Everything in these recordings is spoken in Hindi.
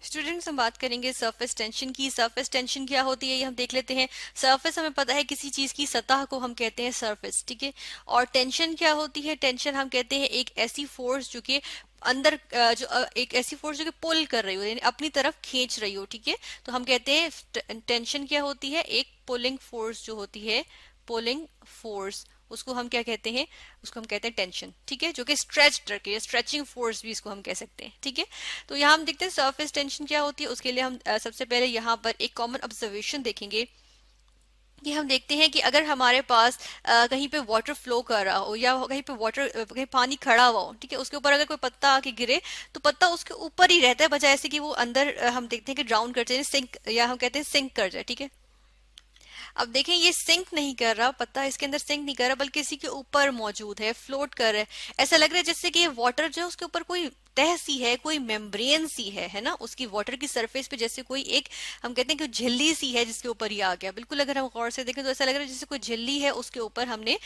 स्टूडेंट्स, हम बात करेंगे सरफेस टेंशन की। सरफेस टेंशन क्या होती है ये हम देख लेते हैं। सरफेस हमें पता है किसी चीज की सतह को हम कहते हैं सरफेस, ठीक है। और टेंशन क्या होती है? टेंशन हम कहते हैं एक ऐसी फोर्स जो कि अंदर एक ऐसी फोर्स जो कि पुल कर रही हो, यानी अपनी तरफ खींच रही हो, ठीक है। तो हम कहते हैं टेंशन क्या होती है? एक पुलिंग फोर्स जो होती है, पुलिंग फोर्स, उसको हम क्या कहते हैं? उसको हम कहते हैं टेंशन, ठीक है, जो कि स्ट्रेच करके या स्ट्रेचिंग फोर्स भी इसको हम कह सकते हैं, ठीक है। तो यहाँ हम देखते हैं सरफेस टेंशन क्या होती है। उसके लिए हम सबसे पहले यहाँ पर एक कॉमन ऑब्जर्वेशन देखेंगे कि हम देखते हैं कि अगर हमारे पास कहीं पे वाटर फ्लो कर रहा हो या कहीं पे कहीं पानी खड़ा हुआ हो, ठीक है, उसके ऊपर अगर कोई पत्ता आके गिरे तो पत्ता उसके ऊपर ही रहता है, बजाय ऐसे कि वो अंदर हम देखते हैं कि ड्राउन कर जाए, सिंक, या हम कहते हैं सिंक कर जाए, ठीक है। अब देखें, ये सिंक नहीं कर रहा, पत्ता इसके अंदर सिंक नहीं कर रहा, बल्कि इसी के ऊपर मौजूद है, फ्लोट कर रहा है। ऐसा लग रहा है जैसे कि ये वाटर जो है उसके ऊपर कोई तह सी है, कोई मेम्ब्रेन सी है ना, उसकी वाटर की सरफेस पे जैसे कोई एक, हम कहते हैं कि झिल्ली सी है जिसके ऊपर ये आ गया। बिल्कुल अगर हम गौर से देखें तो ऐसा लग रहा है जैसे कोई झिल्ली है, उसके ऊपर हमने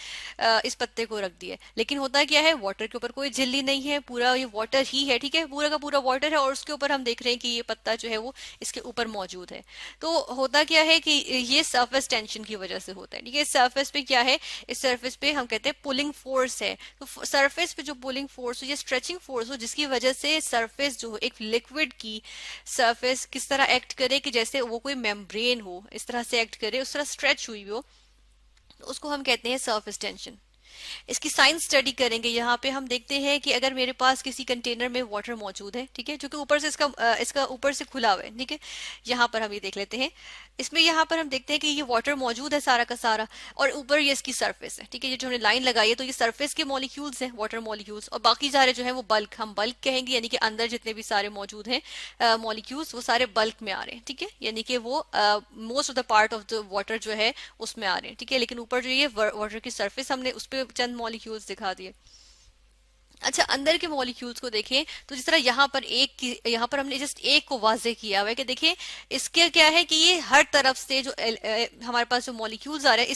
इस पत्ते को रख दिया है। लेकिन होता क्या है, वाटर के ऊपर कोई झिल्ली नहीं है, पूरा ये वाटर ही है, ठीक है, पूरा का पूरा वाटर है, और उसके ऊपर हम देख रहे हैं कि ये पत्ता जो है वो इसके ऊपर मौजूद है। तो होता क्या है कि ये सरफेस टेंशन की वजह से होता है, ठीक है। सरफेस पे क्या है? इस सरफेस पे हम कहते हैं पुलिंग फोर्स है। तो सरफेस पे जो पुलिंग फोर्स हो या स्ट्रेचिंग फोर्स हो, जिसकी वजह से सरफेस जो एक लिक्विड की सरफेस किस तरह एक्ट करे कि जैसे वो कोई मेम्ब्रेन हो, इस तरह से एक्ट करे, उस तरह स्ट्रेच हुई हो, तो उसको हम कहते हैं सरफेस टेंशन। इसकी साइंस स्टडी करेंगे। यहाँ पे हम देखते हैं कि अगर मेरे पास किसी कंटेनर में वाटर मौजूद है, ठीक है, जो कि ऊपर से इसका ऊपर से खुला हुआ है, ठीक है। यहाँ पर हम ये देख लेते हैं। इसमें यहाँ पर हम देखते हैं कि ये वाटर मौजूद है सारा का सारा, और ऊपर ये इसकी सरफेस है, ठीक है। ये जो हमने लाइन लगाई है, तो ये सरफेस के मॉलिक्यूल्स हैं, वाटर मॉलिक्यूल्स, और बाकी सारे जो है वो बल्क, हम बल्क कहेंगे, यानी कि अंदर जितने भी सारे मौजूद हैं मॉलिक्यूल्स, वो सारे बल्क में आ रहे हैं, ठीक है, यानी कि वो most of the part of the water जो है उसमें आ रहे हैं, ठीक है। लेकिन ऊपर जो ये वाटर की सरफेस हमने उस पर चंद मॉलिक्यूल्स दिखा दिए। अच्छा, अंदर के मॉलिक्यूल्स को देखें तो जिस तरह यहाँ पर हमने जस्ट एक को वाजे किया हुआ है कि देखिए इसके क्या है कि ये हर तरफ से जो हमारे पास जो मॉलिक्यूल्स आ रहे हैं,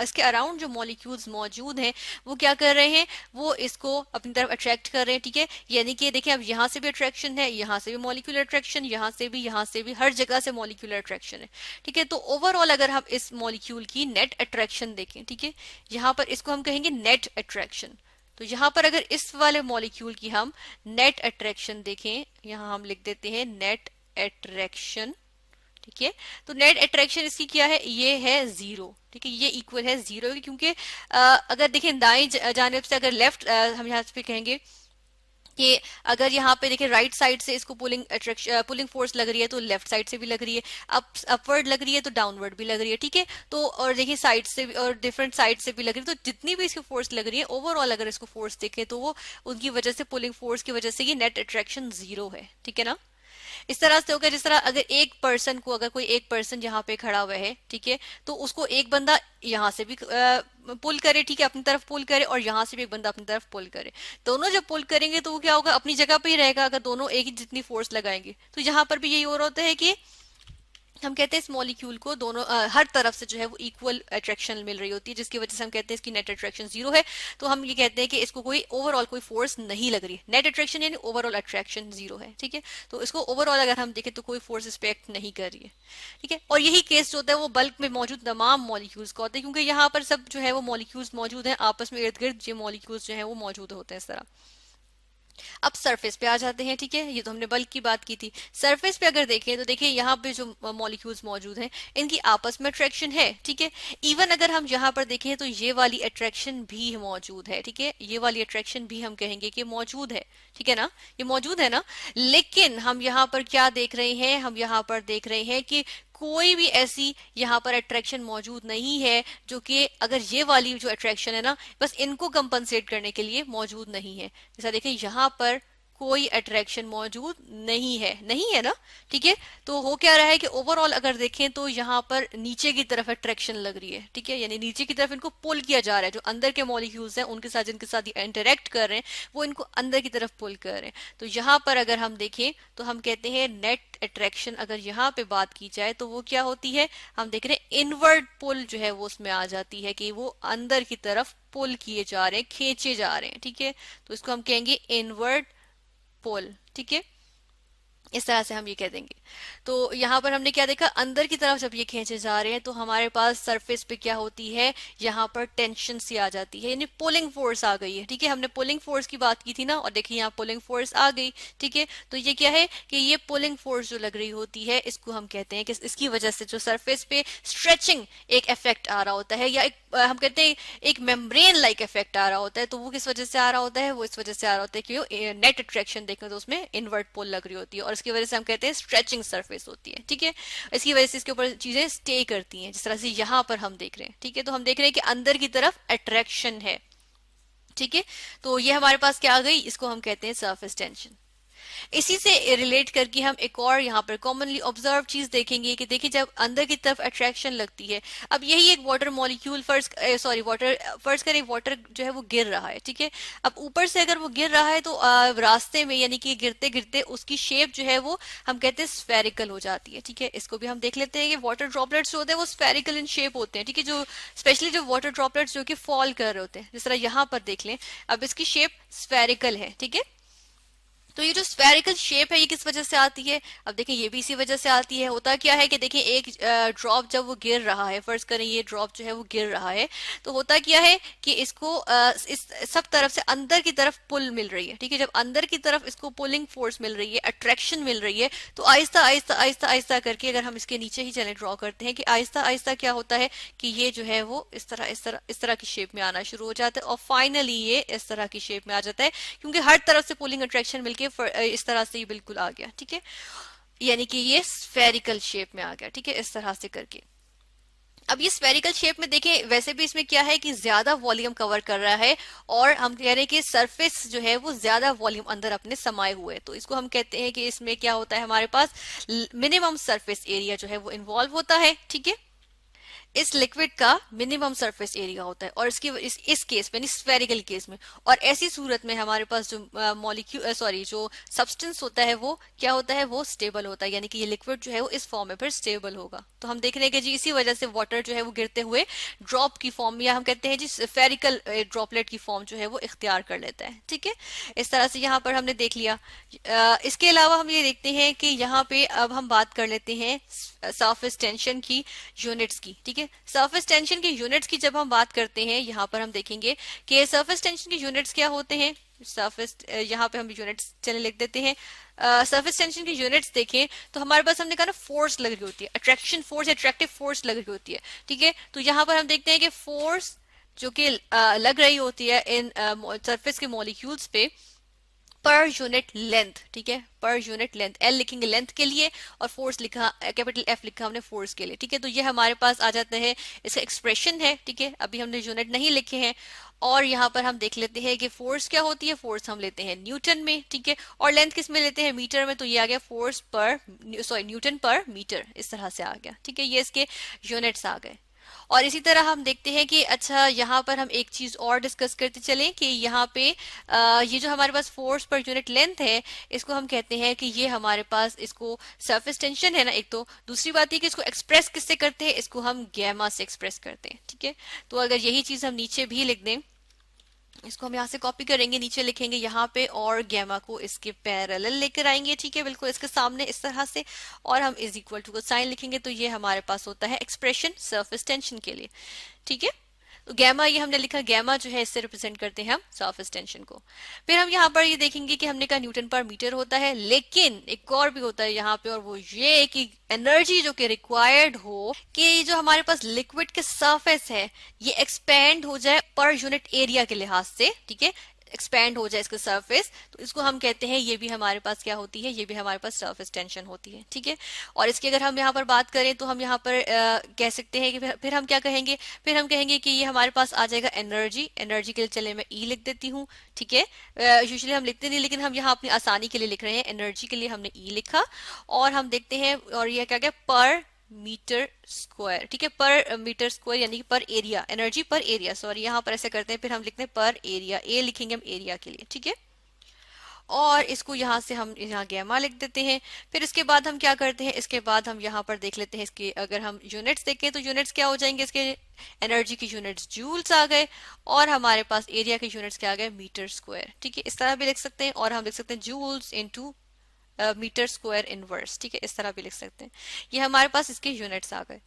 इसके अराउंड जो मॉलिक्यूल्स मौजूद हैं, वो क्या कर रहे हैं? वो इसको अपनी तरफ अट्रैक्ट कर रहे हैं, ठीक है। यानी कि देखिए अब यहाँ से भी अट्रैक्शन है, यहाँ से भी मॉलिक्यूलर अट्रैक्शन, यहाँ से भी, हर जगह से मॉलिक्यूलर अट्रैक्शन है, ठीक है। तो ओवरऑल अगर हम इस मॉलिक्यूल की नेट अट्रैक्शन देखें, ठीक है, यहाँ पर इसको हम कहेंगे नेट अट्रैक्शन। तो यहाँ पर अगर इस वाले मॉलिक्यूल की हम नेट अट्रैक्शन देखें, यहाँ हम लिख देते हैं नेट अट्रैक्शन, ठीक है। तो नेट अट्रैक्शन इसकी क्या है? ये है जीरो, ठीक है, ये इक्वल है जीरो की, क्योंकि अगर देखें दाएं जानिब से, अगर लेफ्ट हम यहाँ पे कहेंगे कि अगर यहाँ पे देखिए राइट साइड से इसको पुलिंग फोर्स लग रही है, तो लेफ्ट साइड से भी लग रही है, अपवर्ड लग रही है तो डाउनवर्ड भी लग रही है, ठीक है। तो और देखिए साइड से भी और डिफरेंट साइड से भी लग रही है, तो जितनी भी इसकी फोर्स लग रही है ओवरऑल अगर इसको फोर्स देखें तो वो उनकी वजह से, पुलिंग फोर्स की वजह से ये नेट अट्रैक्शन जीरो है, ठीक है ना। इस तरह से होगा जिस तरह अगर एक पर्सन को, अगर कोई एक पर्सन यहाँ पे खड़ा हुआ है, ठीक है, तो उसको एक बंदा यहाँ से भी पुल करे, ठीक है, अपनी तरफ पुल करे, और यहाँ से भी एक बंदा अपनी तरफ पुल करे। दोनों जब पुल करेंगे तो वो क्या होगा? अपनी जगह पे ही रहेगा, अगर दोनों एक ही जितनी फोर्स लगाएंगे। तो यहाँ पर भी यही हो रहा होता है कि हम कहते हैं इस मॉलिक्यूल को दोनों हर तरफ से जो है वो इक्वल अट्रैक्शन मिल रही होती है, जिसकी वजह से हम कहते हैं इसकी नेट अट्रैक्शन जीरो है। तो हम ये कहते हैं कि इसको कोई ओवरऑल कोई फोर्स नहीं लग रही है। नेट अट्रैक्शन यानी ओवरऑल अट्रैक्शन जीरो है, ठीक है। तो इसको ओवरऑल अगर हम देखें तो कोई फोर्स इस पे एक्ट नहीं कर रही है, ठीक है। और यही केस जो होता है वो बल्क में मौजूद तमाम मॉलिक्यूल्स का होता है, क्योंकि यहाँ पर सब जो है वो मॉलिक्यूल्स मौजूद है, आपस में इर्द गिर्द ये मॉलिक्यूल्स जो है वो मौजूद होते हैं इस तरह। अब सरफेस पे आ जाते हैं, ठीक है, ये तो हमने बल्क की बात की थी। सरफेस पे अगर देखें तो देखिए यहाँ पे जो मॉलिक्यूल्स मौजूद हैं, इनकी आपस में अट्रैक्शन है, ठीक है। इवन अगर हम यहाँ पर देखें तो ये वाली अट्रैक्शन भी मौजूद है, ठीक है, ये वाली अट्रैक्शन भी हम कहेंगे कि मौजूद है, ठीक है ना, ये मौजूद है ना। लेकिन हम यहाँ पर क्या देख रहे हैं? हम यहाँ पर देख रहे हैं कि कोई भी ऐसी यहाँ पर अट्रैक्शन मौजूद नहीं है जो कि, अगर ये वाली जो अट्रैक्शन है ना, बस इनको कंपनसेट करने के लिए मौजूद नहीं है। जैसा देखें यहाँ पर कोई अट्रैक्शन मौजूद नहीं है, नहीं है ना, ठीक है। तो हो क्या रहा है कि ओवरऑल अगर देखें तो यहाँ पर नीचे की तरफ अट्रैक्शन लग रही है, ठीक है, यानी नीचे की तरफ इनको पुल किया जा रहा है। जो अंदर के मॉलिक्यूल्स हैं उनके साथ, जिनके साथ इंटरेक्ट कर रहे हैं, वो इनको अंदर की तरफ पुल कर रहे हैं। तो यहाँ पर अगर हम देखें तो हम कहते हैं नेट अट्रैक्शन, अगर यहाँ पे बात की जाए तो वो क्या होती है? हम देख रहे हैं इनवर्ड पुल जो है वो उसमें आ जाती है, कि वो अंदर की तरफ पुल किए जा रहे हैं, खींचे जा रहे हैं, ठीक है। तो इसको हम कहेंगे इनवर्ड पुल, ठीक है। इस तरह से हम ये कह देंगे। तो यहाँ पर हमने क्या देखा, अंदर की तरफ जब ये खींचे जा रहे हैं तो हमारे पास सरफेस पे क्या होती है, यहाँ पर टेंशन सी आ जाती है, यानी पुलिंग फोर्स आ गई है। ठीक है, हमने पुलिंग फोर्स की बात की थी ना, और देखिए यहाँ पुलिंग फोर्स आ गई। ठीक है, तो ये क्या है कि ये पुलिंग फोर्स जो लग रही होती है, इसको हम कहते हैं कि इसकी वजह से जो सरफेस पे स्ट्रेचिंग एक इफेक्ट आ रहा होता है, या एक हम कहते हैं एक मेम्ब्रेन लाइक इफेक्ट आ रहा होता है। तो वो किस वजह से आ रहा होता है, वो इस वजह से आ रहा होता है कि नेट अट्रैक्शन देखें तो उसमें इनवर्ट पोल लग रही होती है, और इसकी वजह से हम कहते हैं स्ट्रेचिंग सरफेस होती है। ठीक है, इसकी वजह से इसके ऊपर चीजें स्टे करती हैं, जिस तरह से यहाँ पर हम देख रहे हैं। ठीक है, तो हम देख रहे हैं कि अंदर की तरफ अट्रैक्शन है। ठीक है, तो ये हमारे पास क्या आ गई, इसको हम कहते हैं सरफेस टेंशन। इसी से रिलेट करके हम एक और यहाँ पर कॉमनली ऑब्जर्व चीज देखेंगे कि देखिए जब अंदर की तरफ अट्रैक्शन लगती है, अब यही एक वाटर मॉलिक्यूल फर्स्ट करें वाटर जो है वो गिर रहा है। ठीक है, अब ऊपर से अगर वो गिर रहा है तो रास्ते में यानी कि गिरते गिरते उसकी शेप जो है वो हम कहते हैं स्फेरिकल हो जाती है। ठीक है, इसको भी हम देख लेते हैं कि वाटर ड्रॉपलेट्स जो होते हैं वो स्फेरिकल इन शेप होते हैं। ठीक है, जो स्पेशली जो वाटर ड्रॉपलेट्स जो कि फॉल कर रहे होते हैं, जिस तरह यहाँ पर देख लें, अब इसकी शेप स्फेरिकल है। ठीक है, तो ये जो स्फेरिकल शेप है ये किस वजह से आती है, अब देखिए ये भी इसी वजह से आती है। होता क्या है कि देखिए एक ड्रॉप जब वो गिर रहा है, फर्ज करें ये ड्रॉप जो है वो गिर रहा है, तो होता क्या है कि इसको इस सब तरफ से अंदर की तरफ पुल मिल रही है। ठीक है, जब अंदर की तरफ इसको पुलिंग फोर्स मिल रही है, अट्रैक्शन मिल रही है, तो आहिस्ता आहिस्ता आहिस्ता आहिस्ता करके अगर हम इसके नीचे ही चले ड्रॉ करते हैं कि आहिस्ता आहिस्ता क्या होता है कि ये जो है वो इस तरह की शेप में आना शुरू हो जाता है, और फाइनली ये इस तरह की शेप में आ जाता है, क्योंकि हर तरफ से पुलिंग अट्रैक्शन मिलके इस तरह से ये बिल्कुल आ गया। ठीक है, यानी कि ये स्फेरिकल शेप में आ गया। ठीक है, इस तरह से करके अब ये स्फेरिकल शेप में देखें, वैसे भी इसमें क्या है कि ज्यादा वॉल्यूम कवर कर रहा है, और हम कह रहे हैं कि सरफेस जो है वो ज्यादा वॉल्यूम अंदर अपने समाये हुए, तो इसको हम कहते हैं कि इसमें क्या होता है, हमारे पास मिनिमम सरफेस एरिया जो है वो इन्वॉल्व होता है। ठीक है, इस लिक्विड का मिनिमम सरफेस एरिया होता है, और इस केस में स्फेरिकल केस में, और ऐसी सूरत में हमारे पास जो मॉलिक्यूल जो सब्सटेंस होता है वो क्या होता है, वो स्टेबल होता है, यानी कि ये लिक्विड जो है वो इस फॉर्म में फिर स्टेबल होगा। तो हम देख रहे हैं कि जी इसी वजह से वाटर जो है वो गिरते हुए ड्रॉप की फॉर्म, या हम कहते हैं जी स्फेरिकल ड्रॉपलेट की फॉर्म जो है वो इख्तियार कर लेता है। ठीक है, इस तरह से यहाँ पर हमने देख लिया। इसके अलावा हम ये देखते हैं कि यहाँ पे अब हम बात कर लेते हैं सरफेस टेंशन की यूनिट्स की। ठीक है, सरफेस टेंशन की यूनिट्स की जब हम बात करते हैं, यहाँ पर हम देखेंगे कि सरफेस टेंशन की यूनिट्स क्या होते हैं। सरफेस यहाँ पे हम यूनिट्स चले लिख देते हैं। सरफेस टेंशन की यूनिट्स देखें तो हमारे पास हमने कहा ना फोर्स लग रही होती है, अट्रैक्शन फोर्स, अट्रैक्टिव फोर्स लग रही होती है। ठीक है, तो यहाँ पर हम देखते हैं कि फोर्स जो कि लग रही होती है इन सरफेस के मॉलिक्यूल्स पे पर यूनिट लेंथ। ठीक है, पर यूनिट लेंथ, एल लिखेंगे लेंथ के लिए, और फोर्स लिखा कैपिटल एफ लिखा हमने फोर्स के लिए। ठीक है, तो ये हमारे पास आ जाता है, इसका एक्सप्रेशन है। ठीक है, अभी हमने यूनिट नहीं लिखे हैं, और यहाँ पर हम देख लेते हैं कि फोर्स क्या होती है, फोर्स हम लेते हैं न्यूटन में। ठीक है, और लेंथ किस में लेते हैं, मीटर में, तो ये आ गया फोर्स पर न्यूटन पर मीटर, इस तरह से आ गया। ठीक है, ये इसके यूनिट्स आ गए। और इसी तरह हम देखते हैं कि अच्छा यहाँ पर हम एक चीज और डिस्कस करते चलें कि यहाँ पे ये जो हमारे पास फोर्स पर यूनिट लेंथ है, इसको हम कहते हैं कि ये हमारे पास इसको सरफेस टेंशन है ना एक, तो दूसरी बात है कि इसको एक्सप्रेस किससे करते हैं, इसको हम गैमा से एक्सप्रेस करते हैं। ठीक है, तो अगर यही चीज हम नीचे भी लिख दें, इसको हम यहाँ से कॉपी करेंगे, नीचे लिखेंगे यहाँ पे, और गैमा को इसके पैरेलल लेकर आएंगे। ठीक है, बिल्कुल इसके सामने इस तरह से, और हम इज इक्वल टू का साइन लिखेंगे, तो ये हमारे पास होता है एक्सप्रेशन सरफेस टेंशन के लिए। ठीक है, तो गैमा ये हमने लिखा, गैमा जो है इससे रिप्रेजेंट करते हैं हम सरफेस टेंशन को। फिर हम यहाँ पर ये देखेंगे कि हमने कहा न्यूटन पर मीटर होता है, लेकिन एक और भी होता है यहाँ पे, और वो ये कि एनर्जी जो कि रिक्वायर्ड हो कि जो हमारे पास लिक्विड के सरफेस है ये एक्सपेंड हो जाए पर यूनिट एरिया के लिहाज से। ठीक है, एक्सपेंड हो जाए इसका सरफेस, तो इसको हम कहते हैं, ये भी हमारे पास क्या होती है, ये भी हमारे पास सरफेस टेंशन होती है। ठीक है, और इसकी अगर हम यहाँ पर बात करें तो हम यहाँ पर कह सकते हैं कि फिर हम क्या कहेंगे, फिर हम कहेंगे कि ये हमारे पास आ जाएगा एनर्जी। एनर्जी के लिए चले मैं ई लिख देती हूँ। ठीक है, यूजुअली हम लिखते नहीं, लेकिन हम यहाँ अपनी आसानी के लिए लिख रहे हैं, एनर्जी के लिए हमने ई लिखा, और हम देखते हैं, और ये क्या क्या पर मीटर स्क्वायर। ठीक है, पर मीटर स्क्वायर यानी कि पर एरिया, एनर्जी पर एरिया, सॉरी यहाँ पर ऐसे करते हैं, फिर हम लिखते हैं पर एरिया, ए लिखेंगे हम एरिया के लिए। ठीक है, और इसको यहाँ से हम यहाँ गैमा लिख देते हैं। फिर इसके बाद हम क्या करते हैं, इसके बाद हम यहाँ पर देख लेते हैं इसके, अगर हम यूनिट्स देखें तो यूनिट्स क्या हो जाएंगे, इसके एनर्जी की यूनिट्स जूल्स आ गए, और हमारे पास एरिया के यूनिट्स क्या आ गए, मीटर स्क्वायर। ठीक है, इस तरह भी लिख सकते हैं, और हम लिख सकते हैं joules into metre square inverse, ठीक है, इस तरह भी लिख सकते हैं। ये हमारे पास इसके यूनिट्स आ गए।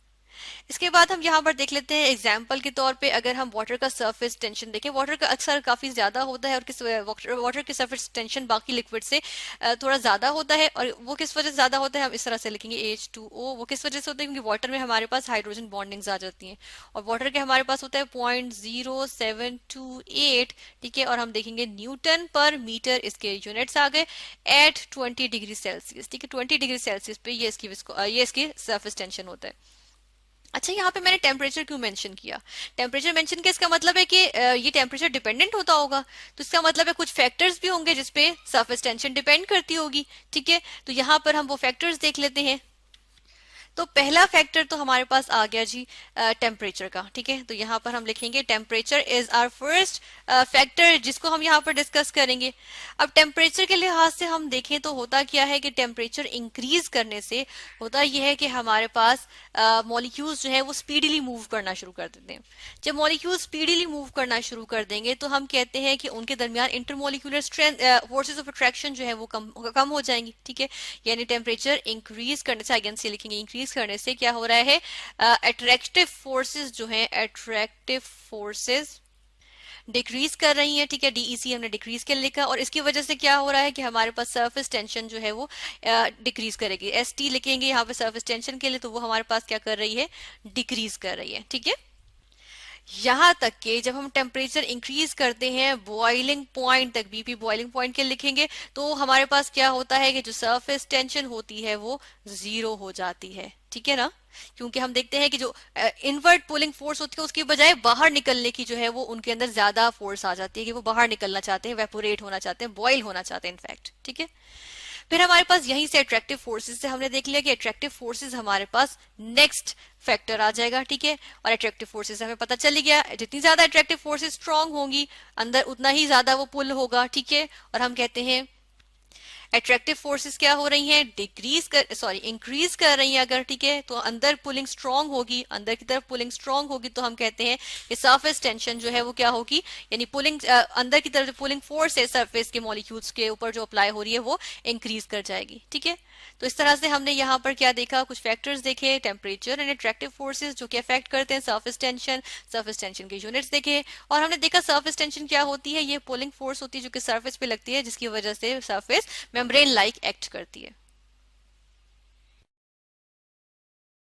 इसके बाद हम यहाँ पर देख लेते हैं एग्जाम्पल के तौर पे, अगर हम वाटर का सरफेस टेंशन देखें, वाटर का अक्सर काफी ज्यादा होता है और वाटर के सरफेस टेंशन बाकी लिक्विड से थोड़ा ज्यादा होता है। और वो किस वजह से ज्यादा होता है, हम इस तरह से लिखेंगे H2O। वो किस वजह से होता है, क्योंकि वाटर में हमारे पास हाइड्रोजन बॉन्डिंग्स आ जाती हैं और वाटर के हमारे पास होता है 0.0728, ठीक है। और हम देखेंगे न्यूटन पर मीटर, इसके यूनिट्स आ गए एट 20 डिग्री सेल्सियस, ठीक है। 20 डिग्री सेल्सियस पे ये इसकी सरफेस टेंशन होता है। अच्छा, यहाँ पे मैंने टेम्परेचर क्यों मेंशन किया? टेम्परेचर मेंशन किया, इसका मतलब है कि ये टेम्परेचर डिपेंडेंट होता होगा, तो इसका मतलब है कुछ फैक्टर्स भी होंगे जिसपे सरफेस टेंशन डिपेंड करती होगी, ठीक है। तो यहाँ पर हम वो फैक्टर्स देख लेते हैं। तो पहला फैक्टर तो हमारे पास आ गया जी टेम्परेचर का, ठीक है। तो यहाँ पर हम लिखेंगे temperature is our first factor, जिसको हम यहाँ पर डिस्कस करेंगे। अब टेम्परेचर के लिहाज से हम देखें तो होता क्या है कि टेम्परेचर इंक्रीज करने से होता यह है कि हमारे पास मॉलिक्यूल्स जो है वो स्पीडीली मूव करना शुरू कर देते हैं। जब मॉलिक्यूल स्पीडीली मूव करना शुरू कर देंगे तो हम कहते हैं कि उनके दरमियान intermolecular strength, forces of attraction जो है वो कम हो जाएंगी, ठीक है। यानी टेम्परेचर इंक्रीज करने से, अगेन से लिखेंगे, इंक्रीज करने से क्या हो रहा है, अट्रैक्टिव फोर्सेस जो है, अट्रैक्टिव फोर्सेस डिक्रीज कर रही है, ठीक है। डीईसी हमने डिक्रीज के लिखा और इसकी वजह से क्या हो रहा है कि हमारे पास सरफेस टेंशन जो है वो डिक्रीज करेगी। एसटी लिखेंगे यहाँ पे सरफेस टेंशन के लिए, तो वो हमारे पास क्या कर रही है, डिक्रीज कर रही है, ठीक है। यहाँ तक कि जब हम टेम्परेचर इंक्रीज करते हैं बॉइलिंग पॉइंट तक, बीपी बॉइलिंग पॉइंट के लिखेंगे, तो हमारे पास क्या होता है कि जो सरफेस टेंशन होती है वो 0 हो जाती है, ठीक है ना। क्योंकि हम देखते हैं कि जो इनवर्ट पुलिंग फोर्स होती है उसकी बजाय बाहर निकलने की जो है वो उनके अंदर ज्यादा फोर्स आ जाती है कि वो बाहर निकलना चाहते हैं, वेपोरेट होना चाहते हैं, बॉयल होना चाहते हैं इनफैक्ट, ठीक है। फिर हमारे पास यहीं से अट्रैक्टिव फोर्सेस से हमने देख लिया कि अट्रैक्टिव फोर्सेस हमारे पास नेक्स्ट फैक्टर आ जाएगा, ठीक है। और अट्रैक्टिव फोर्सेस हमें पता चल गया, जितनी ज्यादा अट्रैक्टिव फोर्सेस स्ट्रांग होंगी अंदर उतना ही ज्यादा वो पुल होगा, ठीक है। और हम कहते हैं अट्रैक्टिव फोर्सेस क्या हो रही हैं, इंक्रीज कर रही हैं अगर, ठीक है। तो अंदर पुलिंग स्ट्रांग होगी, अंदर की तरफ पुलिंग स्ट्रांग होगी, तो हम कहते हैं कि सरफेस टेंशन जो है वो क्या होगी, यानी पुलिंग अंदर की तरफ जो पुलिंग फोर्स है सरफेस के मॉलिक्यूल्स के ऊपर जो अप्लाई हो रही है वो इंक्रीज कर जाएगी, ठीक है। तो इस तरह से हमने यहाँ पर क्या देखा, कुछ फैक्टर्स देखे, टेम्परेचर एंड अट्रैक्टिव फोर्सेस जो कि अफेक्ट करते हैं सरफेस टेंशन के यूनिट्स देखे, और हमने देखा सरफेस टेंशन क्या होती है, ये पुलिंग फोर्स होती है जो कि सरफेस पे लगती है, जिसकी वजह से सरफेस मेम्ब्रेन लाइक एक्ट करती है।